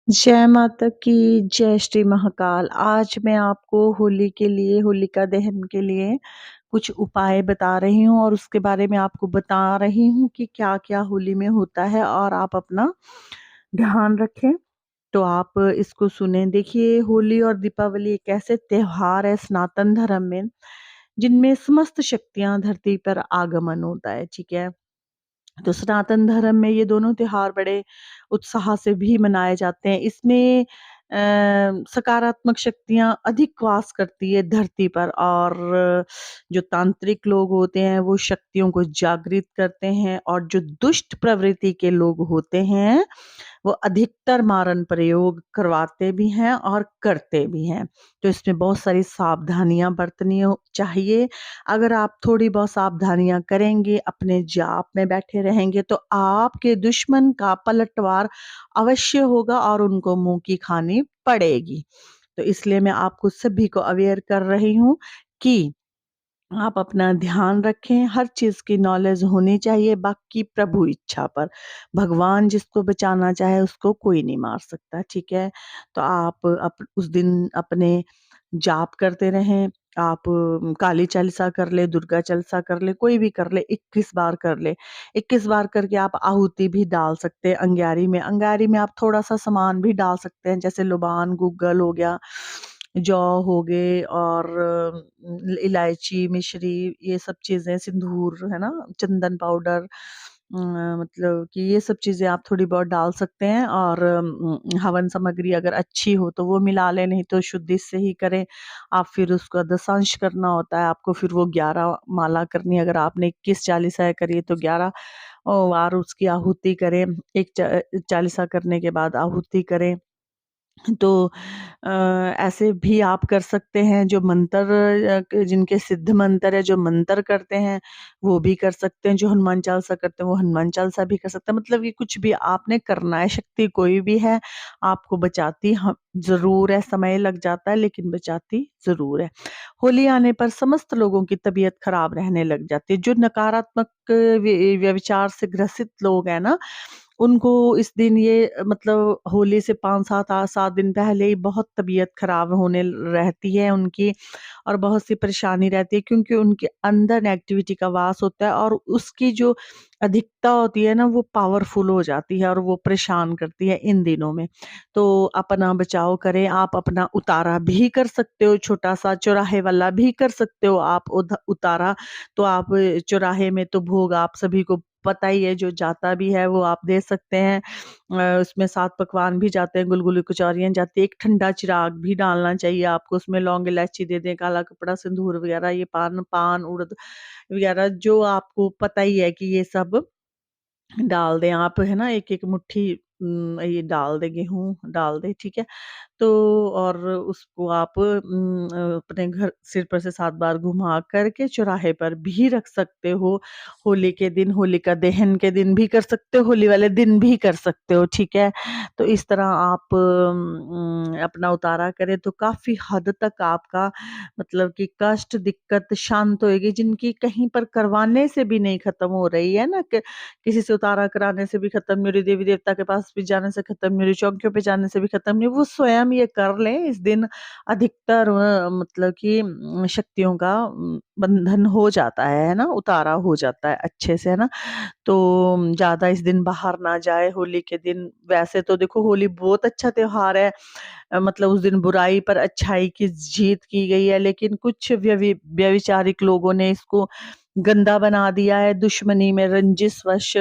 जय माता की, जय श्री महाकाल। आज मैं आपको होली के लिए, होलिका दहन के लिए कुछ उपाय बता रही हूँ और उसके बारे में आपको बता रही हूँ कि क्या-क्या होली में होता है और आप अपना ध्यान रखें। तो आप इसको सुनें। देखिए, होली और दीपावली एक ऐसे त्योहार है सनातन धर्म में, जिनमें समस्त शक्तियाँ धरती पर आगमन होता है, ठीक है? तो सनातन धर्म में ये दोनों त्योहार बड़े उत्साह से भी मनाए जाते हैं। इसमें सकारात्मक शक्तियाँ अधिक वास करती है धरती पर और जो तांत्रिक लोग होते हैं वो शक्तियों को जागृत करते हैं और जो दुष्ट प्रवृत्ति के लोग होते हैं वो अधिकतर मारण प्रयोग करवाते भी हैं और करते भी हैं। तो इसमें बहुत सारी सावधानियाँ बरतनी चाहिए। अगर आप थोड़ी बहुत सावधानियाँ करेंगे, अपने जाप में बैठे रहेंगे तो आपके दुश्मन का पलटवार अवश्य होगा और उनको मुँह की खानी पड़ेगी। तो इसलिए मैं आपको सभी को अवेयर कर रही हूँ कि आप अपना ध्यान रखें, हर चीज़ की नॉलेज होनी चाहिए, बाकी प्रभु इच्छा पर। भगवान जिसको बचाना चाहे उसको कोई नहीं मार सकता, ठीक है? तो आप उस दिन अपने जाप करते रहें। आप काली चालीसा कर लें, दुर्गा चालीसा कर लें, कोई भी कर लें, 21 बार कर लें। 21 बार करके आप आहुति भी डाल सकते हैं अंगारी में। अंगारी में आप थोड़ा-सा सामान भी डाल सकते हैं, जैसे लुबान, गूगल हो गया, जौ हो गए और इलायची, मिश्री, ये सब चीज़ें, सिंदूर, है ना? चंदन पाउडर, मतलब कि ये सब चीज़ें आप थोड़ी बहुत डाल सकते हैं और हवन सामग्री अगर अच्छी हो तो वो मिला लें, नहीं तो शुद्धि से ही करें। आप फिर उसका दशांश करना होता है आपको, फिर वो 11 माला करनी है। अगर आपने 21 चालीसाएँ करी है तो 11 वार उसकी आहुति करें। एक चालीसा करने के बाद आहुति करें। तो ऐसे भी आप कर सकते हैं। जो मंत्र जिनके सिद्ध मंत्र है, जो मंत्र करते हैं वो भी कर सकते हैं। जो हनुमान चालीसा करते हैं वो हनुमान चालीसा भी कर सकते हैं। मतलब ये कुछ भी आपने करना है, शक्ति कोई भी है आपको बचाती जरूर है। समय लग जाता है लेकिन बचाती जरूर है। होली आने पर समस्त लोगों की तबीयत खराब रहने लग जाती है। जो नकारात्मक व्यविचार से ग्रसित लोग हैं ना, उनको इस दिन ये मतलब होली से 5-7 दिन पहले ही बहुत तबीयत खराब होने रहती है उनकी और बहुत सी परेशानी रहती है, क्योंकि उनके अंदर नेगेटिविटी का वास होता है और उसकी जो अधिकता होती है ना वो पावरफुल हो जाती है और वो परेशान करती है इन दिनों में। तो अपना बचाव करें। आप अपना उतारा भी कर सकते हो, छोटा सा चौराहे वाला भी कर सकते हो आप उतारा। तो आप चौराहे में तो भोग आप सभी को पता ही है, जो जाता भी है वो आप दे सकते हैं। उसमें 7 पकवान भी जाते हैं, गुलगुली कचौरियाँ जाती है, एक ठंडा चिराग भी डालना चाहिए आपको, उसमें लौंग इलायची दे दें, काला कपड़ा, सिंदूर वगैरह, ये पान पान, उड़द वगैरह जो आपको पता ही है कि ये सब डाल दें आप, है ना? एक-एक मुट्ठी ये डाल दें, गेहूँ डाल दें, ठीक है? तो और उसको आप अपने घर सिर पर से 7 बार घुमा कर के चौराहे पर भी रख सकते हो। होली के दिन, होलिका दहन के दिन भी कर सकते हो, होली वाले दिन भी कर सकते हो, ठीक है? तो इस तरह आप अपना उतारा करें तो काफ़ी हद तक आपका मतलब कि कष्ट, दिक्कत शांत होएगी, जिनकी कहीं पर करवाने से भी नहीं खत्म हो रही है ना, क किसी से उतारा कराने से भी खत्म नहीं हो रही, देवी-देवता के पास भी जाने से खत्म नहीं हो रही, चौकियों पे जाने से भी खत्म नहीं, वो स्वयं ये कर लें। इस दिन अधिकतर मतलब कि शक्तियों का बंधन हो जाता है ना? उतारा हो जाता है अच्छे से, है ना? तो ज़्यादा इस दिन बाहर ना जाए होली के दिन। वैसे तो देखो होली बहुत अच्छा त्योहार है, मतलब उस दिन बुराई पर अच्छाई की जीत की गई है, लेकिन कुछ व्यभिचारिक लोगों ने इसको गंदा बना दिया है। दुश्मनी में रंजिशवश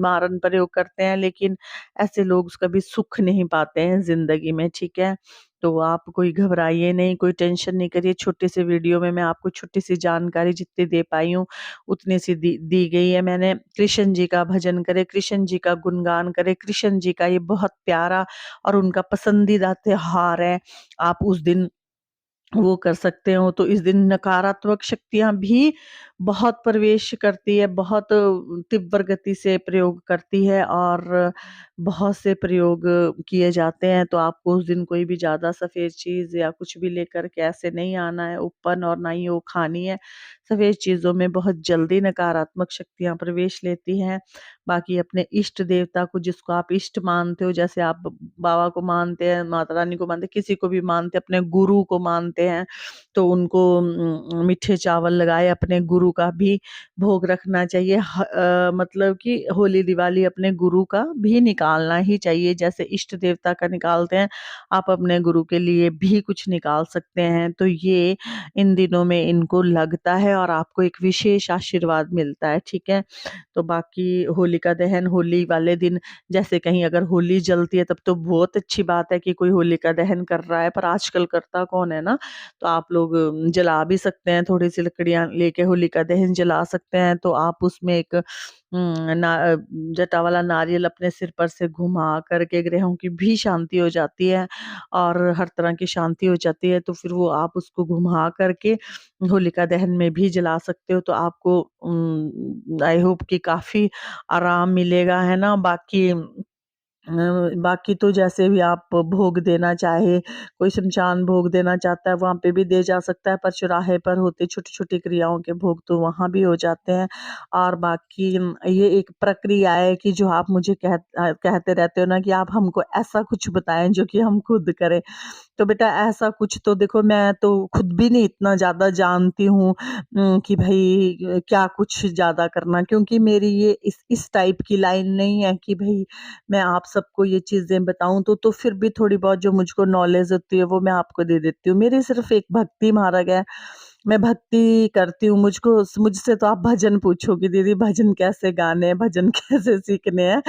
मारन प्रयोग करते हैं, लेकिन ऐसे लोग कभी सुख नहीं पाते हैं ज़िंदगी में, ठीक है? तो आप कोई घबराइए नहीं, कोई टेंशन नहीं करिए। छोटे से वीडियो में मैं आपको छोटी-सी जानकारी जितनी दे पाई हूँ, उतनी सी दी दी गई है मैंने। कृष्ण जी का भजन करें, कृष्ण जी का गुणगान करें। कृष्ण जी का ये बहुत प्यारा और उनका पसंदीदा त्योहार है। आप उस दिन वो कर सकते हो। तो इस दिन नकारात्मक शक्तियाँ भी बहुत प्रवेश करती है, बहुत तीव्र गति से प्रयोग करती है और बहुत से प्रयोग किए जाते हैं, तो आपको उस दिन कोई भी ज़्यादा सफ़ेद चीज़ या कुछ भी लेकर के ऐसे नहीं आना है ओपन, और ना ही वो खानी है। सफ़ेद चीज़ों में बहुत जल्दी नकारात्मक शक्तियाँ प्रवेश लेती हैं। बाकी अपने इष्ट देवता को, जिसको आप इष्ट मानते हो, जैसे आप बाबा को मानते हैं, माता रानी को मानते हैं, किसी को भी मानते हैं, अपने गुरु को मानते हैं, तो उनको मीठे चावल लगाए अपने गुरु का भी भोग रखना चाहिए। मतलब कि होली दिवाली अपने गुरु का भी निकालना ही चाहिए, जैसे इष्ट देवता का निकालते हैं, आप अपने गुरु के लिए भी कुछ निकाल सकते हैं। तो ये इन दिनों में इनको लगता है और आपको एक विशेष आशीर्वाद मिलता है, ठीक है? तो बाकी होलिका दहन होली वाले दिन, जैसे कहीं अगर होली जलती है तब तो बहुत अच्छी बात है कि कोई होलिका दहन कर रहा है, पर आजकल करता कौन है ना? तो आप लोग जला भी सकते हैं, थोड़ी-सी लकड़ियाँ लेके होलिका दहन जला सकते हैं। तो आप उसमें एक जटा वाला नारियल अपने सिर पर से घुमा कर के ग्रहों की भी शांति हो जाती है और हर तरह की शांति हो जाती है। तो फिर वो आप उसको घुमा कर के होलिका दहन में भी जला सकते हो, तो आपको आई होप कि काफ़ी आराम मिलेगा, है ना? बाकी तो जैसे भी आप भोग देना चाहे, कोई शमशान भोग देना चाहता है वहाँ पे भी दे जा सकता है, पर चौराहे पर होते छोटी-छोटी क्रियाओं के भोग तो वहाँ भी हो जाते हैं। और बाकी ये एक प्रक्रिया है कि जो आप मुझे कहते रहते हो ना कि आप हमको ऐसा कुछ बताएँ जो कि हम खुद करें। तो बेटा ऐसा कुछ तो देखो, मैं तो खुद भी नहीं इतना ज़्यादा जानती हूँ कि भई क्या कुछ ज़्यादा करना, क्योंकि मेरी ये इस टाइप की लाइन नहीं है कि भई मैं आप सबको ये चीज़ें बताऊँ, तो फिर भी थोड़ी बहुत जो मुझको नॉलेज होती है वो मैं आपको दे देती हूँ। मेरी सिर्फ़ एक भक्ति मार्ग है, मैं भक्ति करती हूँ। मुझसे तो आप भजन पूछोगी, दीदी भजन कैसे गाने हैं, भजन कैसे सीखने हैं,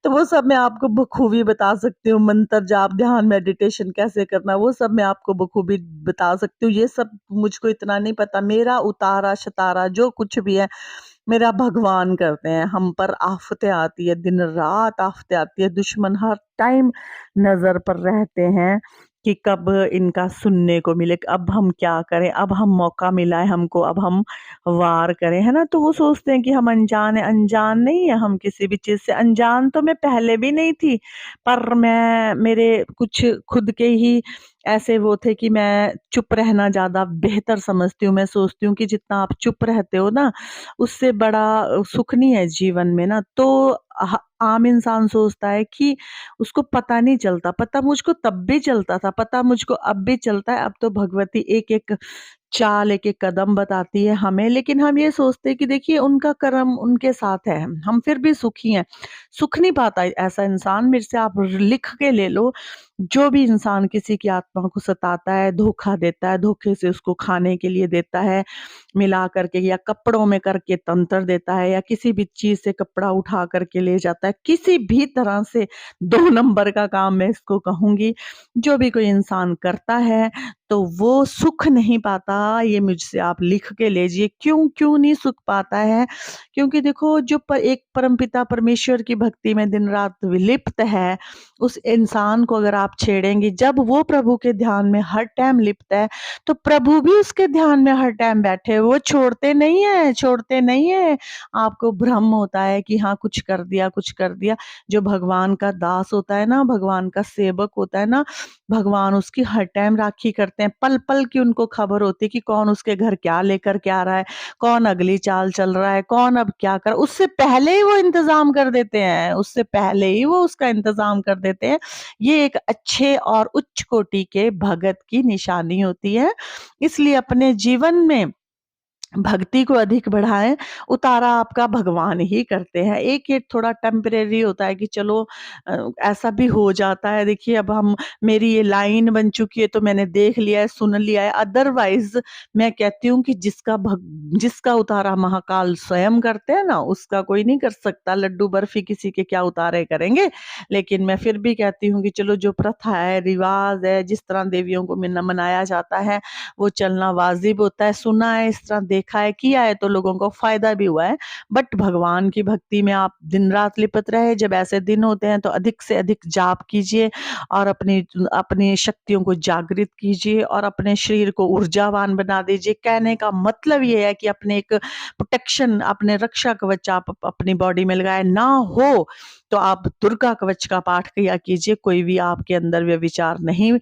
तो वो सब मैं आपको बखूबी बता सकती हूँ। मंत्र जाप, ध्यान, मेडिटेशन कैसे करना है, वो सब मैं आपको बखूबी बता सकती हूँ। ये सब मुझको इतना नहीं पता। मेरा उतारा-शतारा जो कुछ भी है, मेरा भगवान करते हैं। हम पर आफ़तें आती है, दिन-रात आफ़तें आती है, दुश्मन हर टाइम नज़र पर रहते हैं कि कब इनका सुनने को मिले, अब हम क्या करें, अब हम मौका मिला है हमको, अब हम वार करें, है ना? तो वो सोचते हैं कि हम अनजान हैं, अनजान नहीं है हम किसी भी चीज़ से। अनजान तो मैं पहले भी नहीं थी, पर मेरे कुछ खुद के ही ऐसे वो थे कि मैं चुप रहना ज़्यादा बेहतर समझती हूँ। मैं सोचती हूँ कि जितना आप चुप रहते हो ना, उससे बड़ा सुख नहीं है जीवन में ना। तो आम इंसान सोचता है कि उसको पता नहीं चलता, पता मुझको तब भी चलता था, पता मुझको अब भी चलता है। अब तो भगवती एक-एक चाल, एक-एक कदम बताती है हमें, लेकिन हम ये सोचते हैं कि देखिए उनका कर्म उनके साथ है, हम फिर भी सुखी हैं। सुख नहीं पाता ऐसा इंसान, मेरे से आप लिख के ले लो, जो भी इंसान किसी की आत्मा को सताता है, धोखा देता है, धोखे से उसको खाने के लिए देता है, मिला करके या कपड़ों में करके तंत्र देता है, या किसी भी चीज़ से कपड़ा उठा करके ले जाता है, किसी भी तरह से 2 नंबर का काम मैं इसको कहूँगी, जो भी कोई इंसान करता है, तो वो सुख नहीं पाता, ये मुझसे आप लिख के लीजिए। क्यों नहीं सुख पाता है? क्योंकि देखो, जो एक परमपिता परमेश्वर की भक्ति में दिन-रात विलिप्त है, उस इंसान को अगर आप छेड़ेंगी, जब वो प्रभु के ध्यान में हर टाइम लिप्त है, तो प्रभु भी उसके ध्यान में हर टाइम बैठे, वो छोड़ते नहीं हैं। आपको भ्रम होता है कि हाँ, कुछ कर दिया, कुछ कर दिया। जो भगवान का दास होता है ना, भगवान का सेवक होता है ना, भगवान उसकी हर टाइम राखी करते हैं। पल-पल की उनको खबर होती है कि कौन उसके घर क्या लेकर के आ रहा है, कौन अगली चाल चल रहा है, कौन अब क्या कर, उससे पहले ही वो इंतज़ाम कर देते हैं, उससे पहले ही वो उसका इंतज़ाम कर देते हैं। ये एक अच्छे और उच्च कोटि के भगत की निशानी होती है। इसलिए अपने जीवन में भक्ति को अधिक बढ़ाएँ, उतारा आपका भगवान ही करते हैं। एक ये थोड़ा टेम्परेरी होता है कि चलो ऐसा भी हो जाता है। देखिए, अब हम मेरी ये लाइन बन चुकी है, तो मैंने देख लिया है, सुन लिया है। अदरवाइज़ मैं कहती हूँ कि जिसका उतारा महाकाल स्वयं करते हैं ना, उसका कोई नहीं कर सकता। लड्डू बर्फी किसी के क्या उतारे करेंगे। लेकिन मैं फिर भी कहती हूँ कि चलो, जो प्रथा है, रिवाज़ है, जिस तरह देवियों को मनाया जाता है, वो चलना वाजिब होता है। सुना है, इस तरह देखा है, किया है, तो लोगों को फ़ायदा भी हुआ है। बट भगवान की भक्ति में आप दिन-रात लिपट रहे। जब ऐसे दिन होते हैं तो अधिक से अधिक जाप कीजिए और अपनी अपनी शक्तियों को जागृत कीजिए और अपने शरीर को ऊर्जावान बना दीजिए। कहने का मतलब ये है कि अपने एक प्रोटेक्शन, अपने रक्षा कवच आप अपनी बॉडी में लगाएँ। ना हो तो आप दुर्गा कवच का पाठ किया कीजिए, कोई भी आपके अंदर व्यभिचार नहीं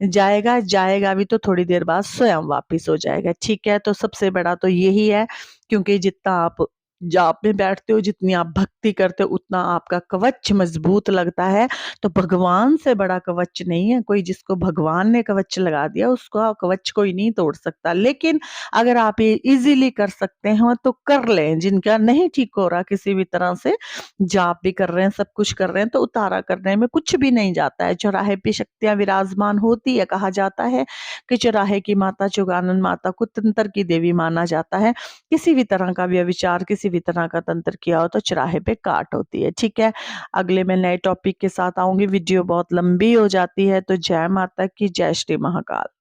जाएगा, जाएगा भी तो थोड़ी देर बाद स्वयं वापिस हो जाएगा। ठीक है? तो सबसे बड़ा तो यही है, क्योंकि जितना आप जाप में बैठते हो, जितनी आप भक्ति करते हो, उतना आपका कवच मजबूत लगता है। तो भगवान से बड़ा कवच नहीं है कोई, जिसको भगवान ने कवच लगा दिया उसका कवच कोई नहीं तोड़ सकता। लेकिन अगर आप ये इजीली कर सकते हो तो कर लें। जिनका नहीं ठीक हो रहा किसी भी तरह से, जाप भी कर रहे हैं, सब कुछ कर रहे हैं, तो उतारा करने में कुछ भी नहीं जाता है। चौराहे पे शक्तियां विराजमान होती है, कहा जाता है कि चौराहे की माता चौगानन माता को तंत्र की देवी माना जाता है। किसी भी तरह का व्यभिचार, किसी भी तरह का तंत्र किया हो तो चौराहे पे काट होती है। ठीक है? अगले मैं नए टॉपिक के साथ आऊंगी। वीडियो बहुत लंबी हो जाती है, तो जय माता की, जय श्री महाकाल।